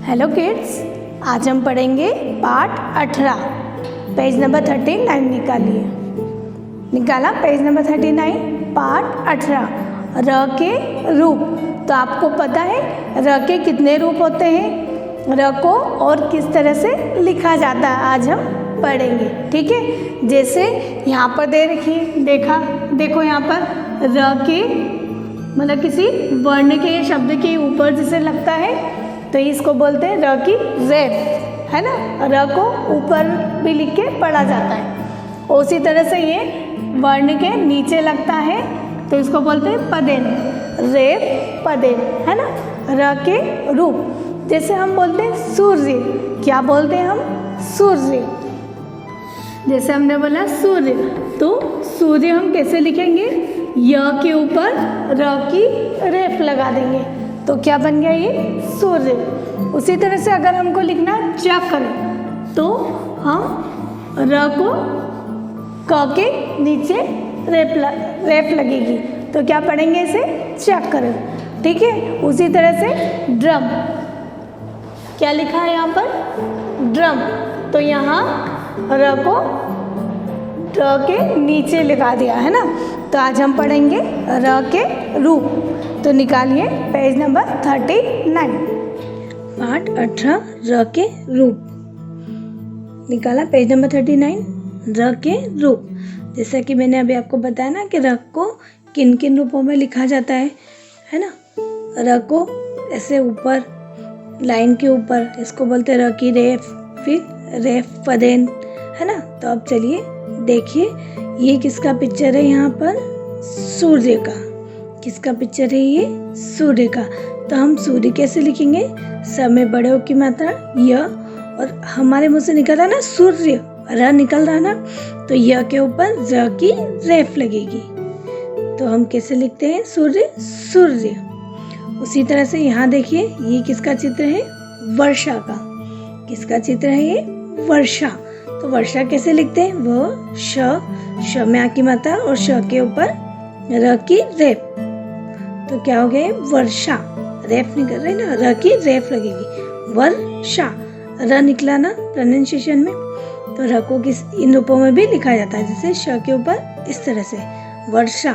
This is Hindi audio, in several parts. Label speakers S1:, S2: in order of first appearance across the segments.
S1: हेलो किड्स, आज हम पढ़ेंगे पाठ 18। पेज नंबर 39 निकालिए। निकाला पेज नंबर 39, पाठ 18। र के रूप। तो आपको पता है र के कितने रूप होते हैं, र को और किस तरह से लिखा जाता है आज हम पढ़ेंगे। ठीक है, जैसे यहाँ पर दे रखी देखो यहाँ पर र के मतलब किसी वर्ण के शब्द के ऊपर जैसे लगता है तो इसको बोलते हैं र की रेफ, है ना। र को ऊपर भी लिख के पढ़ा जाता है। उसी तरह से ये वर्ण के नीचे लगता है तो इसको बोलते हैं पदेन, रेफ पदेन, है ना। र के रूप, जैसे हम बोलते हैं सूर्य, क्या बोलते हैं हम? सूर्य। जैसे हमने बोला सूर्य, तो सूर्य हम कैसे लिखेंगे? य के ऊपर र की रेफ लगा देंगे तो क्या बन गया ये? सूर्य। उसी तरह से अगर हमको लिखना चक्र, तो हम र को क के नीचे रेफ लगेगी तो क्या पढ़ेंगे इसे? चक्र। ठीक है, उसी तरह से ड्रम, क्या लिखा है यहाँ पर? ड्रम। तो यहाँ र को ड्र के नीचे लगा दिया है ना। तो आज हम पढ़ेंगे र के रूप। तो निकालिए पेज नंबर 39, पाठ 18 र के रूप। निकाला पेज नंबर 39, र के रूप। जैसा कि मैंने अभी आपको बताया ना कि र को किन किन रूपों में लिखा जाता है ना। र को ऐसे ऊपर लाइन के ऊपर, इसको बोलते हैं र की रेफ, फिर रेफ पदेन, है ना। तो अब चलिए देखिए ये किसका पिक्चर है यहाँ पर? सूर्य का। किसका पिक्चर है ये? सूर्य का। तो हम सूर्य कैसे लिखेंगे? स में बड़े ओ की मात्रा य, और हमारे मुंह से निकल रहा ना सूर्य, र निकल रहा ना, तो य के ऊपर र की रेफ लगेगी तो हम कैसे लिखते हैं? सूर्य, सूर्य। उसी तरह से यहाँ देखिए ये किसका चित्र है? वर्षा का। किसका चित्र है ये? वर्षा। तो वर्षा कैसे लिखते हैं? वो श में आ की मात्रा और श के ऊपर र की रेफ, तो क्या हो गया? वर्षा। रेफ निकल रही ना, र की रेफ लगेगी, वर्षा। र निकला ना प्रोनाउंसिएशन में, तो र को इन रूपों में भी लिखा जाता है, जैसे श के ऊपर इस तरह से वर्षा।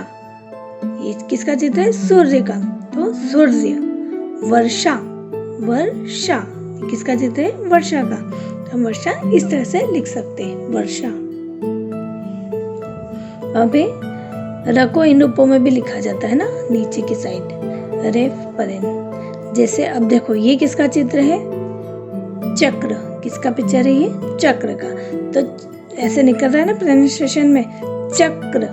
S1: ये किसका चित्र है? सूर्य का। तो सूर्य, वर्षा, वर्षा। किसका चित्र है? वर्षा का। तो हम वर्षा इस तरह से लिख सकते हैं, वर्षा। अबे र को इन रूपों में भी लिखा जाता है ना, नीचे की साइड, रेफ पदेन। जैसे अब देखो ये किसका चित्र है? चक्र। किसका पिक्चर है ये? चक्र का। तो ऐसे निकल रहा है ना प्रोनाउंसिएशन में, चक्र।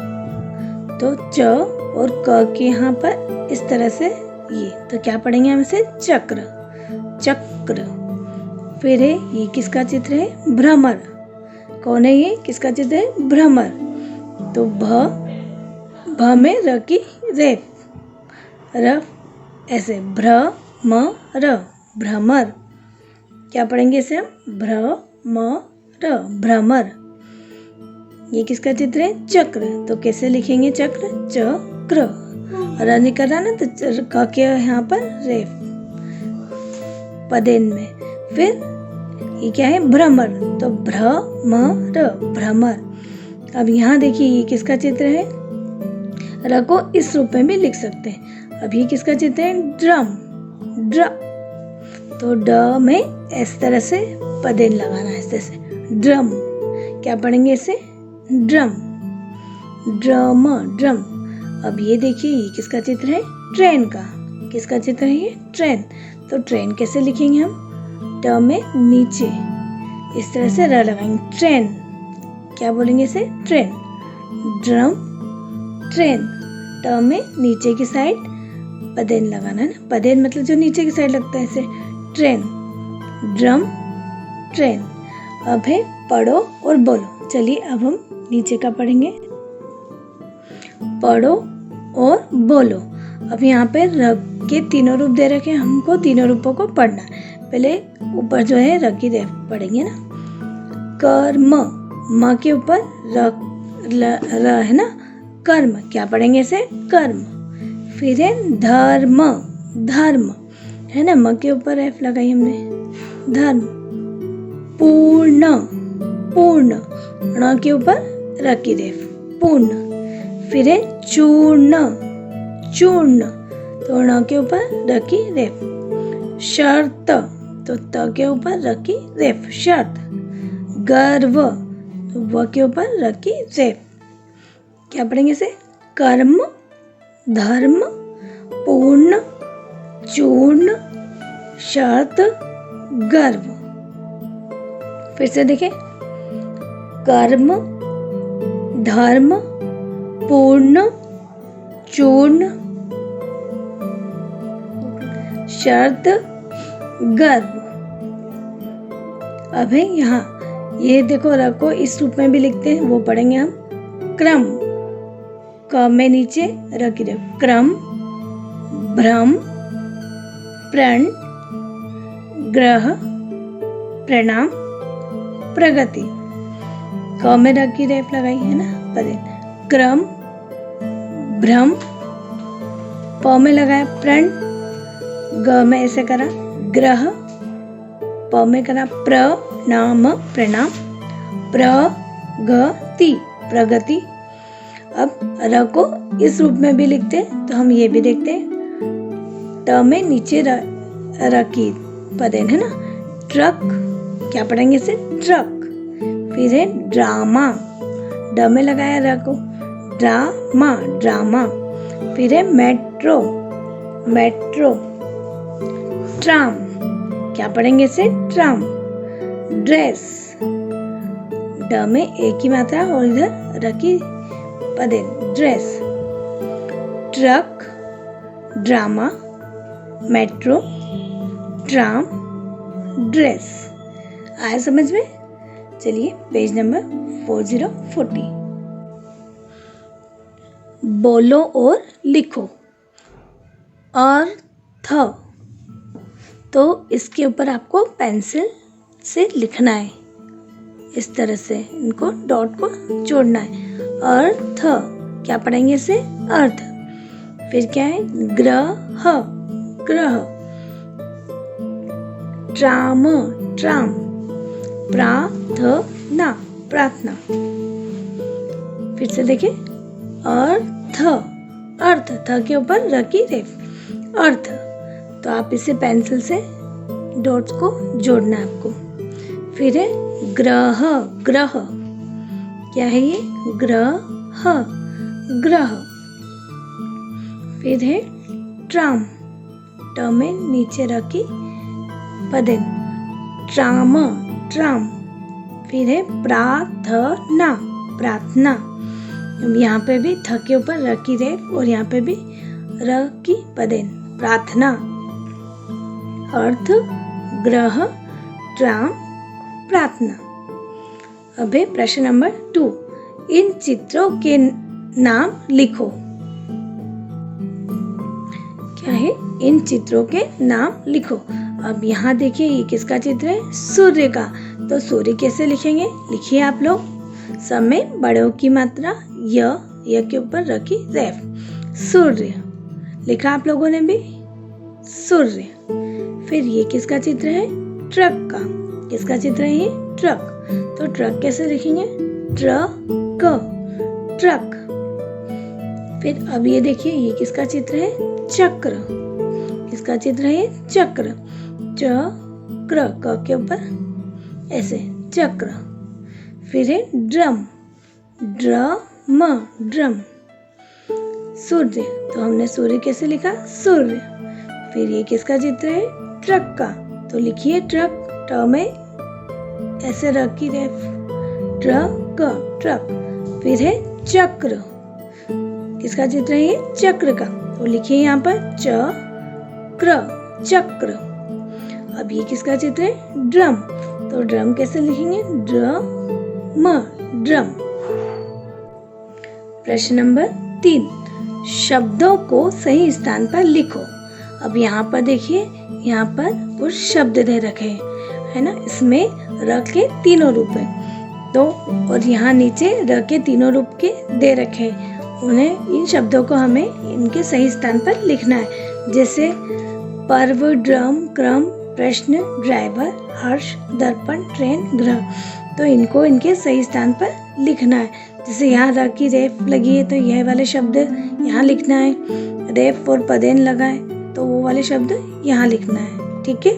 S1: तो च और क के यहाँ पर इस तरह से ये, तो क्या पढ़ेंगे हम इसे? चक्र, चक्र। फिर है ये किसका चित्र है? भ्रमर। कौन है ये? किसका चित्र है? भ्रमर। तो भ में र की रेफ, र ऐसे भ्रमर, भ्रमर। क्या पढ़ेंगे इसे हम? भ्रमर, भ्रमर। ये किसका चित्र है? चक्र। तो कैसे लिखेंगे चक्र? चक्र। र निकल रहा ना, तो क के यहाँ पर रेफ पदेन में। फिर ये क्या है? भ्रमर। तो भ्रमर, भ्रमर। अब यहाँ देखिए ये किसका चित्र है? र को इस रूप में भी लिख सकते हैं। अब ये किसका चित्र है? ड्रम, ड्र। तो ड में इस तरह से पदेन लगाना है, इस तरह से ड्रम। क्या पढ़ेंगे इसे? Drum, drum, drum. अब ये देखिए ये किसका चित्र है? ट्रेन का। किसका चित्र है ये? ट्रेन। तो ट्रेन कैसे लिखेंगे हम? ट में नीचे इस तरह से र लगाएंगे, ट्रेन। क्या बोलेंगे इसे? Train, drum, train. ट में नीचे की साइड पदेन लगाना है ना, पदेन मतलब जो नीचे की साइड लगता है इसे, ट्रेन, ड्रम, ट्रेन। अब है पढ़ो और बोलो। चलिए अब हम नीचे का पढ़ेंगे, पढ़ो और बोलो। अब यहाँ पे र के तीनों रूप दे रखे हैं, हमको तीनों रूपों को पढ़ना है। पहले ऊपर जो है र की रेफ पढ़ेंगे ना, कर्म, म के ऊपर र है ना, कर्म। क्या पढ़ेंगे इसे? कर्म। फिर है धर्म, धर्म। है ना, म के ऊपर एफ लगाई हमने, धर्म, पूर्ण, पूर्ण, ण के ऊपर र की रेफ, पूर्ण। फिर है चूर्ण, चूर्ण, तो ण के ऊपर र की रेफ, शर्त, तो त के ऊपर र की रेफ, शर्त। गर्व, तो व के ऊपर र की रेफ। क्या पढ़ेंगे इसे? कर्म, धर्म, पूर्ण, चूर्ण, शर्त, गर्व। फिर से देखें, कर्म, धर्म, पूर्ण, चूर्ण, शर्त, गर्व। अब है यहाँ, ये देखो र को इस रूप में भी लिखते हैं, वो पढ़ेंगे हम। क्रम, क में नीचे र की रेफ, क्रम, भ्रम, प्रण, ग्रह, प्रणाम, प्रगति। क में र की रेफ लगाई है ना, पदे, क्रम, भ्रम, प में लगाया प्रण, ग में ऐसे करा ग्रह, प में करा प्रणाम, प्रणाम, प्रगति, प्रगति। अब र को इस रूप में भी लिखते हैं, तो हम ये भी देखते हैं। ट में नीचे र की पदेन है ना, ट्रक, क्या पढ़ेंगे इसे? ट्रक। फिर है ड्रामा, ड में लगाया र को, ड्रामा, ड्रामा। फिर है मेट्रो, मेट्रो। ट्राम, क्या पढ़ेंगे इसे? ट्राम। ड्रेस, ड में एक ही मात्रा और इधर र की पदे, dress. Truck, drama, metro, tram, dress. आया समझ में? चलिए पेज नंबर 4040। बोलो और लिखो। अर्थ, तो इसके ऊपर आपको पेंसिल से लिखना है, इस तरह से इनको डॉट को जोड़ना है। अर्थ, क्या पढ़ेंगे इसे? अर्थ। फिर क्या है? ग्रह, ग्रह। Tram, tram. प्रार्थना, प्रार्थना। फिर से देखिए, अर्थ, अर्थ, थ के ऊपर र की रेफ, अर्थ। तो आप इसे पेंसिल से डॉट्स को जोड़ना है आपको। फिर है ग्रह, ग्रह, क्या है ये? ग्रह, ग्रह। फिर है ट्राम, ट में नीचे रखी पदेन, ट्राम, ट्राम। फिर है प्रार्थना, प्रार्थना। यहाँ पे भी थ के ऊपर र की रेफ और यहाँ पे भी र की पदेन, प्रार्थना। अर्थ, ग्रह, ट्राम, प्रार्थना। अब है प्रश्न नंबर 2, इन चित्रों के नाम लिखो। क्या है? इन चित्रों के नाम लिखो। अब यहाँ देखिए, ये किसका चित्र है? सूर्य का। तो सूर्य कैसे लिखेंगे? लिखिए आप लोग। सब में बड़ों की मात्रा, य के ऊपर रखी रेफ, सूर्य। लिखा आप लोगों ने भी? सूर्य। फिर ये किसका चित्र है? ट्रक का। किसका चित्र है ये? ट्रक। तो ट्रक कैसे लिखेंगे? Truck, truck. फिर अब ये देखिए, ये किसका चित्र है? चक्र। किसका चित्र है ये? चक्र। चक्र, क के ऊपर ऐसे, चक्र। फिर है ड्रम, ड्रम, ड्रम। सूर्य, तो हमने सूर्य कैसे लिखा? सूर्य। फिर ये किसका चित्र है? ट्रक का। तो लिखिए ट्रक, ट में ऐसे रखी रेफ, ट्रक, ट्रक। फिर है चक्र, किसका चित्र है ये? चक्र का। तो लिखिए यहाँ पर चक्र, चक्र। अब ये किसका चित्र है? ड्रम। तो ड्रम कैसे लिखेंगे? Drum, drum. प्रश्न नंबर 3, शब्दों को सही स्थान पर लिखो। अब यहाँ पर देखिए, यहाँ पर कुछ शब्द दे रखे हैं, है ना। इसमें र के तीनों रूप है, तो और यहाँ नीचे र के तीनों रूप के दे रखे हैं। उन्हें, इन शब्दों को हमें इनके सही स्थान पर लिखना है। जैसे पर्व, ड्रम, क्रम, प्रश्न, ड्राइवर, हर्ष, दर्पण, ट्रेन, ग्रह। तो इनको इनके सही स्थान पर लिखना है। जैसे यहाँ र की रेफ लगी है तो यह वाले शब्द यहाँ लिखना है। रेफ और पदेन लगा है तो वो वाले शब्द यहाँ लिखना है। ठीक है,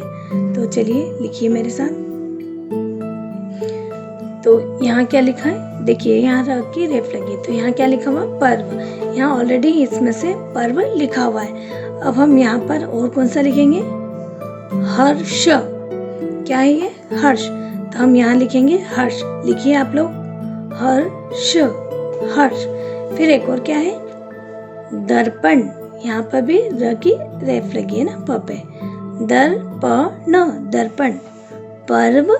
S1: तो चलिए लिखिए मेरे साथ। तो यहाँ क्या लिखा है, देखिए यहाँ र की रेफ लगी है तो यहाँ क्या लिखा हुआ, पर्व। यहाँ ऑलरेडी इसमें से पर्व लिखा हुआ है। अब हम यहाँ पर और कौन सा लिखेंगे, हर्ष। क्या है ये, हर्ष। तो हम यहाँ लिखेंगे हर्ष। लिखिए आप लोग, हर्ष, हर्ष। फिर एक और क्या है, दर्पण। यहाँ पर भी र की रेफ लगी है ना, प पे। दर्पण, दर्पण। पर्व,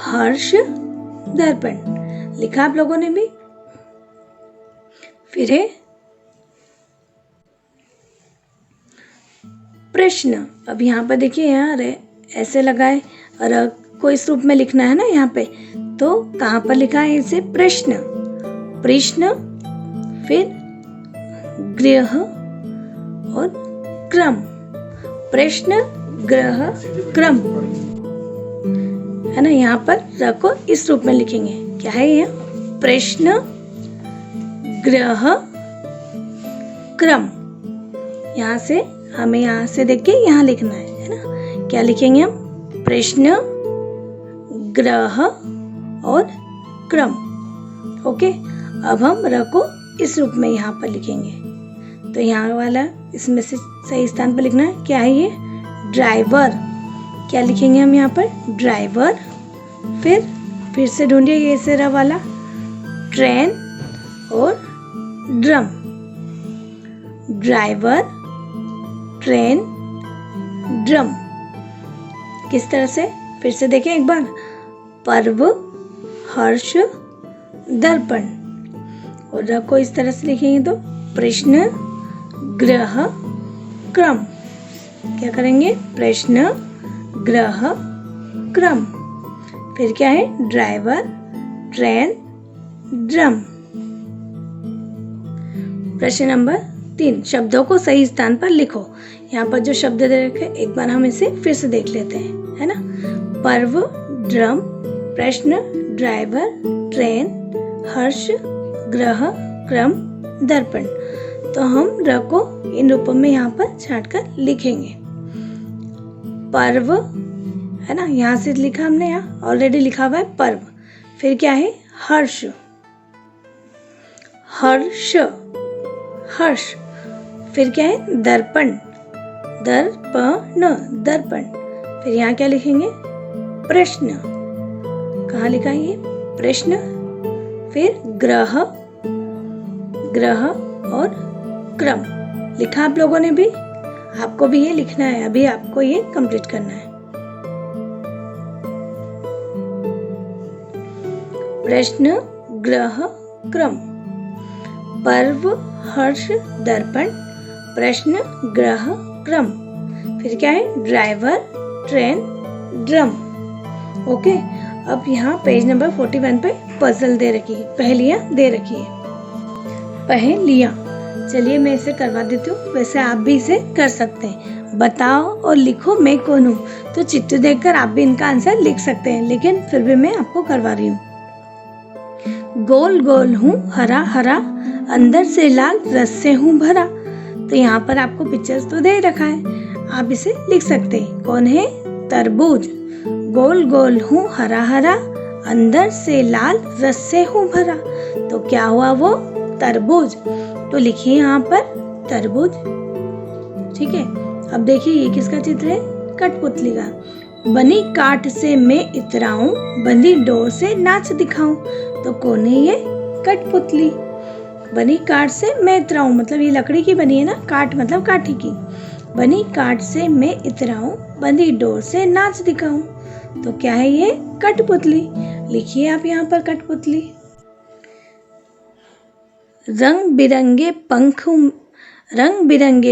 S1: हर्ष, दर्पण। लिखा आप लोगों ने भी। फिर है प्रश्न। अब यहाँ पर देखिए, यहाँ ऐसे लगा है और को इस रूप में लिखना है ना यहाँ पे, तो कहाँ पर लिखा है इसे, प्रश्न। प्रश्न, फिर गृह और क्रम। प्रश्न, गृह, क्रम है ना। यहाँ पर र को इस रूप में लिखेंगे। क्या है ये, प्रश्न, गृह, क्रम। यहाँ से हमें यहाँ से देख के यहाँ लिखना है ना। क्या लिखेंगे हम, प्रश्न, ग्रह और क्रम। ओके, अब हम र को इस रूप में यहाँ पर लिखेंगे। तो यहाँ वाला इसमें से सही स्थान पर लिखना है। क्या है ये, ड्राइवर। क्या लिखेंगे हम यहाँ पर, ड्राइवर। फिर से ढूंढिए ये से र वाला, ट्रेन और ड्रम। Driver, train, drum. किस तरह से, फिर से देखें एक बार, पर्व, हर्ष, दर्पण। और र को इस तरह से लिखेंगे तो प्रश्न, ग्रह, क्रम। क्या करेंगे, प्रश्न, ग्रह, क्रम। फिर क्या है, ड्राइवर, ट्रेन, ड्रम। प्रश्न नंबर 3, शब्दों को सही स्थान पर लिखो। यहाँ पर जो शब्द दे रखे एक बार हम इसे फिर से देख लेते हैं, है ना। पर्व, ड्रम, प्रश्न, ड्राइवर, ट्रेन, हर्ष, ग्रह, क्रम, दर्पण। तो हम र को इन रूपों में यहाँ पर छांट कर लिखेंगे। पर्व है ना, यहाँ से लिखा हमने, यहाँ ऑलरेडी लिखा हुआ है पर्व। फिर क्या है, हर्ष, हर्ष, हर्ष। फिर क्या है, दर्पण, दर्पण, दर्पण। फिर यहाँ क्या लिखेंगे, प्रश्न। कहाँ लिखा है ये, प्रश्न। फिर ग्रह, ग्रह और क्रम। लिखा आप लोगों ने भी, आपको भी ये लिखना है। अभी आपको ये कंप्लीट करना है। प्रश्न, ग्रह, क्रम। पर्व, हर्ष, दर्पण, प्रश्न, ग्रह, क्रम। फिर क्या है, ड्राइवर, ट्रेन, ड्रम। ओके, अब यहाँ पेज नंबर 41 पे पजल दे रखी है, पहेलियाँ दे रखी है। पहेलियाँ, चलिए मैं इसे करवा देती हूँ। वैसे आप भी इसे कर सकते हैं। बताओ और लिखो मैं कौन हूँ। तो चित्र देखकर आप भी इनका आंसर लिख सकते हैं, लेकिन फिर भी मैं आपको करवा रही हूँ। गोल गोल हूँ, हरा हरा, अंदर से लाल, रस से हूँ भरा। तो यहाँ पर आपको पिक्चर्स तो दे रखा है, आप इसे लिख सकते हैं। कौन है, तरबूज। गोल गोल हूँ, हरा हरा, अंदर से लाल, रस से हूँ भरा। तो क्या हुआ वो, तरबूज। तो लिखिए यहाँ पर तरबूज। ठीक है, अब देखिए ये किसका चित्र है, कठपुतली का। बनी काठ से मैं इतराऊं, बंधी डोर से नाच दिखाऊं। तो कौन है ये, कठपुतली। बनी काठ से मैं इतराऊं, मतलब ये लकड़ी की बनी है ना, काठ मतलब काठी की। बनी काठ से मैं इतराऊं, बंधी डोर से नाच दिखाऊं। तो क्या है ये, कठपुतली। लिखिए आप यहाँ पर कठपुतली। रंग बिरंगे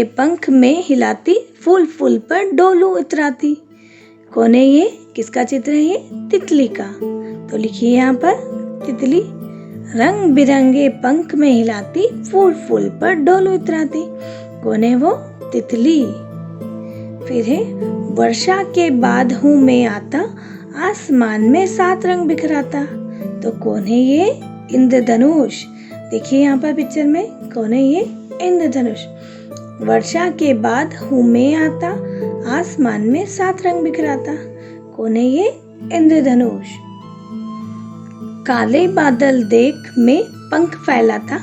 S1: पंख में हिलाती, फूल फूल पर डोलू इतराती। कौन है ये, किसका चित्र है ये, तितली का। तो लिखिए यहाँ पर तितली। रंग बिरंगे पंख में हिलाती, फूल फूल पर डोलू इतराती। कौन है वो, तितली। फिर है वर्षा के बाद हूँ मैं आता, आसमान में 7 रंग बिखराता। तो कौन है ये? इंद्रधनुष। देखिए यहाँ पर पिक्चर में कौन है ये? इंद्रधनुष। वर्षा के बाद हूँ मैं आता, आसमान में 7 रंग बिखराता। कौन है ये? इंद्रधनुष। काले बादल देख मैं पंख फैलाता,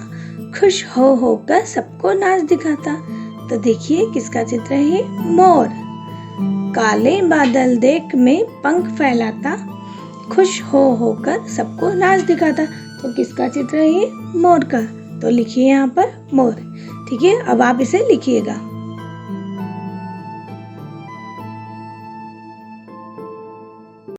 S1: खुश हो होकर सबको नाच दिखाता। तो देखिए किसका चित्र है? मोर। काले बादल देख मैं पंख फैलाता, खुश हो होकर सबको नाच दिखाता। तो किसका चित्र है? मोर का। तो लिखिए यहाँ पर मोर। ठीक है, अब आप इसे लिखिएगा।